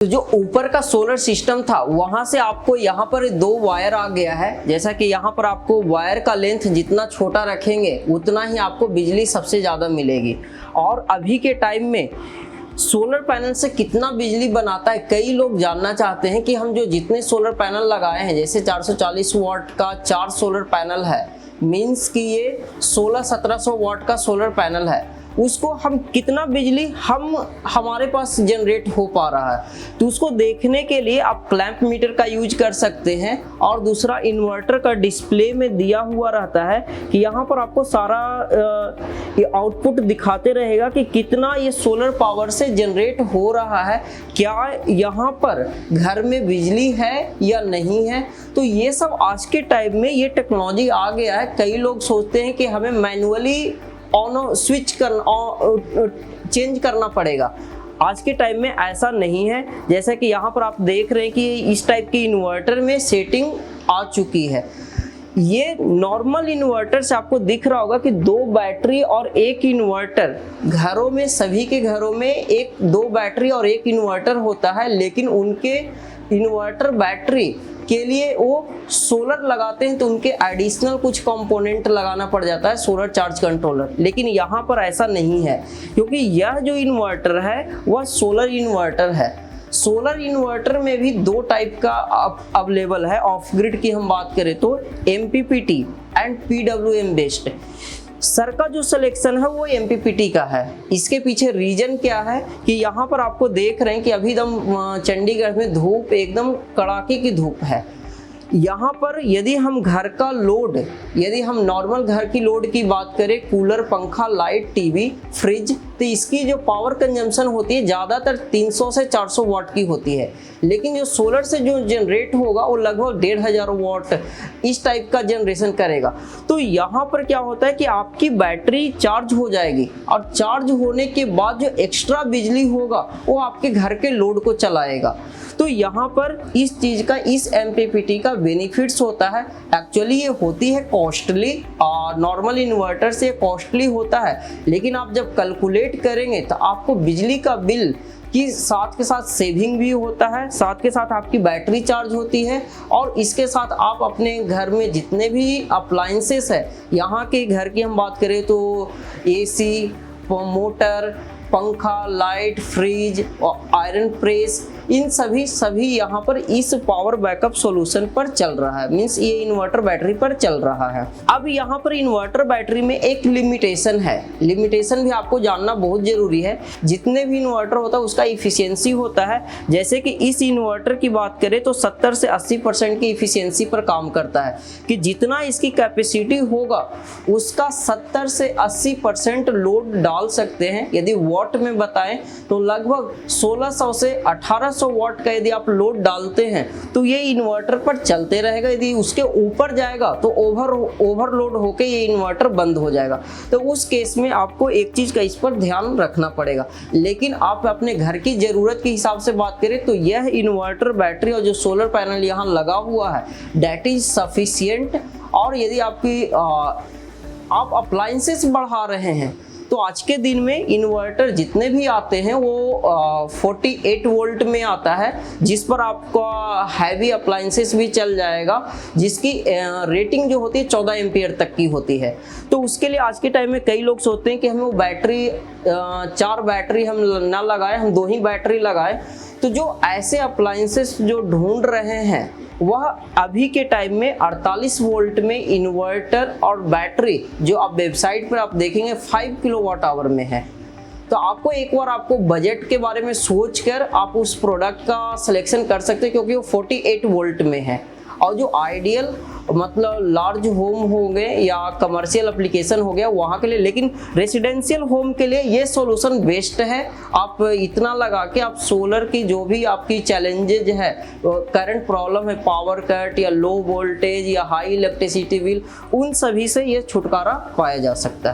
तो जो ऊपर का सोलर सिस्टम था वहां से आपको यहाँ पर दो वायर आ गया है। जैसा कि यहाँ पर आपको वायर का लेंथ जितना छोटा रखेंगे उतना ही आपको बिजली सबसे ज़्यादा मिलेगी। और अभी के टाइम में सोलर पैनल से कितना बिजली बनाता है, कई लोग जानना चाहते हैं कि हम जो जितने सोलर पैनल लगाए हैं, जैसे 440 वाट का 4 सोलर पैनल है, मीन्स कि ये 1600-1700 वाट का सोलर पैनल है, उसको हम कितना बिजली हमारे पास जनरेट हो पा रहा है। तो उसको देखने के लिए आप क्लैंप मीटर का यूज कर सकते हैं। और दूसरा, इन्वर्टर का डिस्प्ले में दिया हुआ रहता है कि यहाँ पर आपको सारा आउटपुट दिखाते रहेगा कि कितना ये सोलर पावर से जनरेट हो रहा है, क्या यहाँ पर घर में बिजली है या नहीं है। तो ये सब आज के टाइम में ये टेक्नोलॉजी आ गया है। कई लोग सोचते हैं कि हमें मैनुअली ऑन स्विच चेंज करना पड़ेगा। आज के टाइम में ऐसा नहीं है। जैसा कि यहाँ पर आप देख रहे हैं कि इस टाइप की इन्वर्टर में सेटिंग आ चुकी है। ये नॉर्मल इन्वर्टर से आपको दिख रहा होगा कि 2 बैटरी और 1 इन्वर्टर, घरों में सभी के घरों में 2 बैटरी और 1 इन्वर्टर होता है, लेकिन उनके इन्वर्टर बैटरी के लिए वो सोलर लगाते हैं तो उनके एडिशनल कुछ कंपोनेंट लगाना पड़ जाता है, सोलर चार्ज कंट्रोलर। लेकिन यहाँ पर ऐसा नहीं है, क्योंकि यह जो इन्वर्टर है वह सोलर इन्वर्टर है। सोलर इन्वर्टर में भी 2 टाइप का अवेलेबल है। ऑफ ग्रिड की हम बात करें तो MPPT and PWM based. Sir का जो सिलेक्शन है वो MPPT का है। इसके पीछे रीजन क्या है कि यहाँ पर आपको देख रहे हैं कि अभी एकदम चंडीगढ़ में धूप एकदम कड़ाके की धूप है। यहाँ पर यदि हम घर का लोड, यदि हम नॉर्मल घर की लोड की बात करें, कूलर, पंखा, लाइट, टीवी, फ्रिज, तो इसकी जो पावर कंजम्पशन होती है ज़्यादातर 300 से 400 वाट की होती है। लेकिन जो सोलर से जो जनरेट होगा वो लगभग 1500 वाट इस टाइप का जनरेशन करेगा। तो यहाँ पर क्या होता है कि आपकी बैटरी चार्ज हो जाएगी और चार्ज होने के बाद जो एक्स्ट्रा बिजली होगा वो आपके घर के लोड को चलाएगा। तो यहाँ पर इस चीज़ का, इस MPPT का बेनिफिट्स होता है। एक्चुअली ये होती है कॉस्टली, और नॉर्मल इन्वर्टर से कॉस्टली होता है, लेकिन आप जब कैलकुलेट करेंगे तो आपको बिजली का बिल कि साथ के साथ सेविंग भी होता है, साथ के साथ आपकी बैटरी चार्ज होती है, और इसके साथ आप अपने घर में जितने भी अप्लायंसेस है, यहाँ के घर की हम बात करें तो AC, मोटर, पंखा, लाइट, फ्रिज और आयरन प्रेस, इन सभी यहाँ पर इस पावर बैकअप सॉल्यूशन पर चल रहा है। मींस ये इन्वर्टर बैटरी पर चल रहा है। अब यहाँ पर इन्वर्टर बैटरी में एक लिमिटेशन है। लिमिटेशन भी आपको जानना बहुत जरूरी है। जितने भी इन्वर्टर होता है उसका इफिशियंसी होता है। जैसे कि इस इन्वर्टर की बात करें तो 70 से 80% की इफिशियंसी पर काम करता है, कि जितना इसकी कैपेसिटी होगा उसका 70 से 80% लोड डाल सकते हैं। यदि वाट में बताएं तो लगभग 1600 से 1800 वाट का यदि आप लोड डालते हैं तो ये इन्वर्टर पर चलते रहेगा। यदि उसके ऊपर जाएगा तो ओवरलोड होके ये इन्वर्टर बंद हो जाएगा। तो उस केस में आपको एक चीज का इस पर ध्यान रखना पड़ेगा। लेकिन आप अपने घर की जरूरत के हिसाब से बात करें तो यह इन्वर्टर बैटरी और जो सोलर पैनल यहाँ लगा हुआ है दैट इज सफिशिएंट। और यदि आप अप्लायंसेस बढ़ा रहे हैं तो आज के दिन में इन्वर्टर जितने भी आते हैं वो 48 वोल्ट में आता है, जिस पर आपका हैवी अप्लायंसेस भी चल जाएगा, जिसकी रेटिंग जो होती है 14 एम्पियर तक की होती है। तो उसके लिए आज के टाइम में कई लोग सोचते हैं कि हमें वो बैटरी 4 बैटरी हम ना लगाए, हम 2 ही बैटरी लगाए। तो जो ऐसे अप्लायंसेस जो ढूंढ रहे हैं वह अभी के टाइम में 48 वोल्ट में इन्वर्टर और बैटरी जो आप वेबसाइट पर आप देखेंगे 5 किलोवाट आवर में है। तो आपको एक बार आपको बजट के बारे में सोचकर आप उस प्रोडक्ट का सिलेक्शन कर सकते हैं, क्योंकि वो 48 वोल्ट में है। और जो आइडियल मतलब लार्ज होम हो गए या कमर्शियल एप्लीकेशन हो गया वहाँ के लिए, लेकिन रेसिडेंशियल होम के लिए ये सॉल्यूशन बेस्ट है। आप इतना लगा के आप सोलर की जो भी आपकी चैलेंजेज है, करंट प्रॉब्लम है, पावर कट या लो वोल्टेज या हाई इलेक्ट्रिसिटी बिल, उन सभी से ये छुटकारा पाया जा सकता है।